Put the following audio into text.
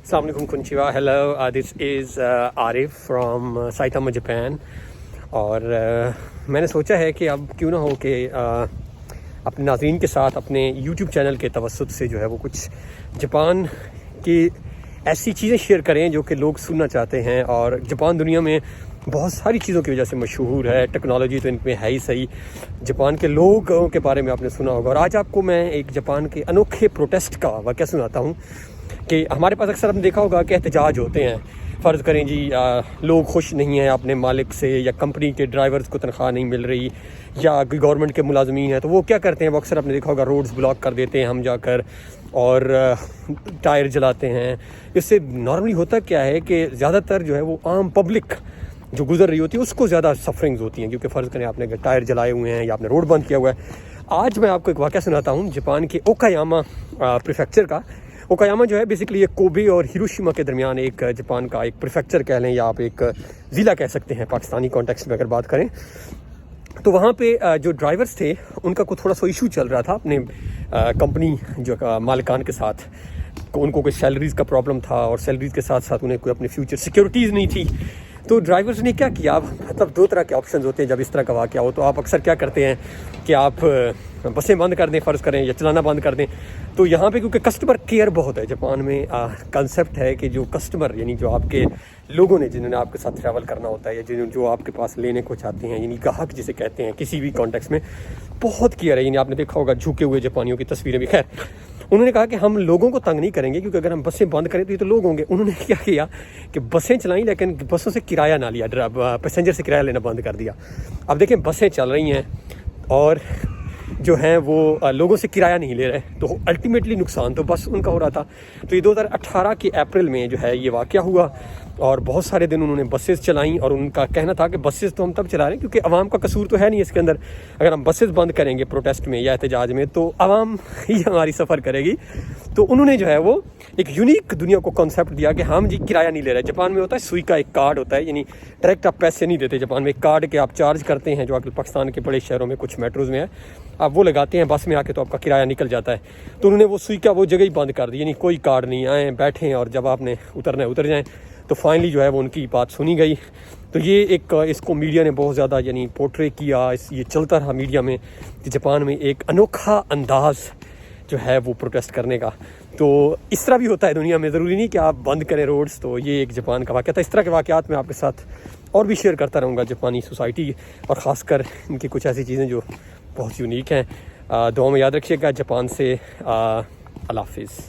السلام علیکم کنچیوا hello this is Arif from Saitama Japan. اور میں نے سوچا ہے کہ اب کیوں نہ ہو کہ اپنے ناظرین کے ساتھ اپنے یوٹیوب چینل کے توسط سے جو ہے وہ کچھ جاپان کی ایسی چیزیں شیئر کریں جو کہ لوگ سننا چاہتے ہیں. اور جاپان دنیا میں بہت ساری چیزوں کی وجہ سے مشہور ہے. ٹیکنالوجی تو ان میں ہے ہی صحیح. جاپان کے لوگوں کے بارے میں آپ نے سنا ہوگا. اور آج آپ کو میں ایک جاپان کے انوکھے پروٹیسٹ کا واقعہ سناتا ہوں کہ ہمارے پاس اکثر آپ نے دیکھا ہوگا کہ احتجاج ہوتے ہیں. فرض کریں جی لوگ خوش نہیں ہیں اپنے مالک سے, یا کمپنی کے ڈرائیورز کو تنخواہ نہیں مل رہی, یا گورنمنٹ کے ملازمین ہیں, تو وہ کیا کرتے ہیں, وہ اکثر آپ نے دیکھا ہوگا روڈز بلاک کر دیتے ہیں ہم جا کر, اور ٹائر جلاتے ہیں. اس سے نارملی ہوتا کیا ہے کہ زیادہ تر جو ہے وہ عام پبلک جو گزر رہی ہوتی ہے اس کو زیادہ سفرنگز ہوتی ہیں, کیونکہ فرض کریں آپ نے ٹائر جلائے ہوئے ہیں یا آپ نے روڈ بند کیا ہوا ہے. آج میں آپ کو ایک واقعہ سناتا ہوں جاپان کے اوکایاما پریفیکچر کا. اوکایاما جو ہے بیسکلی ایک کوبے اور ہیروشیما کے درمیان ایک جاپان کا ایک پریفیکچر کہہ لیں, یا آپ ایک ضلع کہہ سکتے ہیں پاکستانی کانٹیکسٹ میں اگر بات کریں. تو وہاں پہ جو ڈرائیورز تھے ان کا کوئی تھوڑا سا ایشو چل رہا تھا اپنے کمپنی جو مالکان کے ساتھ. ان کو کوئی سیلریز کا پرابلم تھا, اور سیلریز کے ساتھ ساتھ انہیں کوئی اپنی فیوچر سیکیورٹیز نہیں تھی. تو ڈرائیورز نے کیا کیا, مطلب دو طرح کے آپشنز ہوتے ہیں جب اس طرح کا واقعہ ہو. تو آپ اکثر کیا کرتے ہیں کہ آپ بسیں بند کر دیں فرض کریں, یا چلانا بند کر دیں. تو یہاں پہ کیونکہ کسٹمر کیئر بہت ہے جاپان میں, کنسیپٹ ہے کہ جو کسٹمر یعنی جو آپ کے لوگوں نے جنہوں نے آپ کے ساتھ ٹریول کرنا ہوتا ہے, یا جو آپ کے پاس لینے کو چاہتے ہیں, یعنی گاہک جسے کہتے ہیں کسی بھی کانٹیکس میں, بہت کیئر ہے. یعنی آپ نے دیکھا ہوگا جھکے ہوئے جاپانیوں کی تصویریں بھی. خیر, انہوں نے کہا کہ ہم لوگوں کو تنگ نہیں کریں گے, کیونکہ اگر ہم بسیں بند کریں تو یہ تو لوگ ہوں گے. انہوں نے کیا کیا کہ بسیں چلائیں, لیکن بسوں سے کرایہ نہ لیا, پیسنجر سے کرایہ لینا بند کر دیا. اب دیکھیں بسیں چل رہی ہیں اور جو ہیں وہ لوگوں سے کرایہ نہیں لے رہے, تو الٹیمیٹلی نقصان تو بس ان کا ہو رہا تھا. تو یہ 2018 کے اپریل میں جو ہے یہ واقعہ ہوا, اور بہت سارے دن انہوں نے بسیز چلائیں. اور ان کا کہنا تھا کہ بسیز تو ہم تب چلا رہے ہیں کیونکہ عوام کا قصور تو ہے نہیں اس کے اندر. اگر ہم بسیز بند کریں گے پروٹیسٹ میں یا احتجاج میں تو عوام ہی ہماری سفر کرے گی. تو انہوں نے جو ہے وہ ایک یونیک دنیا کو کانسیپٹ دیا کہ ہم جی کرایہ نہیں لے رہے. جاپان میں ہوتا ہے سوئی کا ایک کارڈ ہوتا ہے, یعنی ڈائریکٹ آپ پیسے نہیں دیتے جاپان میں. ایک کارڈ کے آپ چارج کرتے ہیں جو آج پاکستان کے بڑے شہروں میں کچھ میٹروز میں ہے, آپ وہ لگاتے ہیں بس میں آ کے, تو آپ کا کرایہ نکل جاتا ہے. تو انہوں نے وہ سوئی کا وہ جگہ ہی بند کر دی, یعنی کوئی کارڈ نہیں, آئیں بیٹھیں اور جب آپ نے اترنا ہے اتر جائیں. تو فائنلی جو ہے وہ ان کی بات سنی گئی. تو یہ ایک اس کو میڈیا نے بہت زیادہ یعنی پورٹرے کیا, یہ چلتا رہا میڈیا میں کہ جاپان میں ایک انوکھا انداز جو ہے وہ پروٹیسٹ کرنے کا. تو اس طرح بھی ہوتا ہے دنیا میں, ضروری نہیں کہ آپ بند کریں روڈز. تو یہ ایک جاپان کا واقعہ تھا. اس طرح کے واقعات میں آپ کے ساتھ اور بھی شیئر کرتا رہوں گا جاپانی سوسائٹی, اور خاص کر ان کی کچھ ایسی چیزیں جو بہت یونیک ہیں. دعاؤں میں یاد رکھیے گا. جاپان سے اللہ حافظ.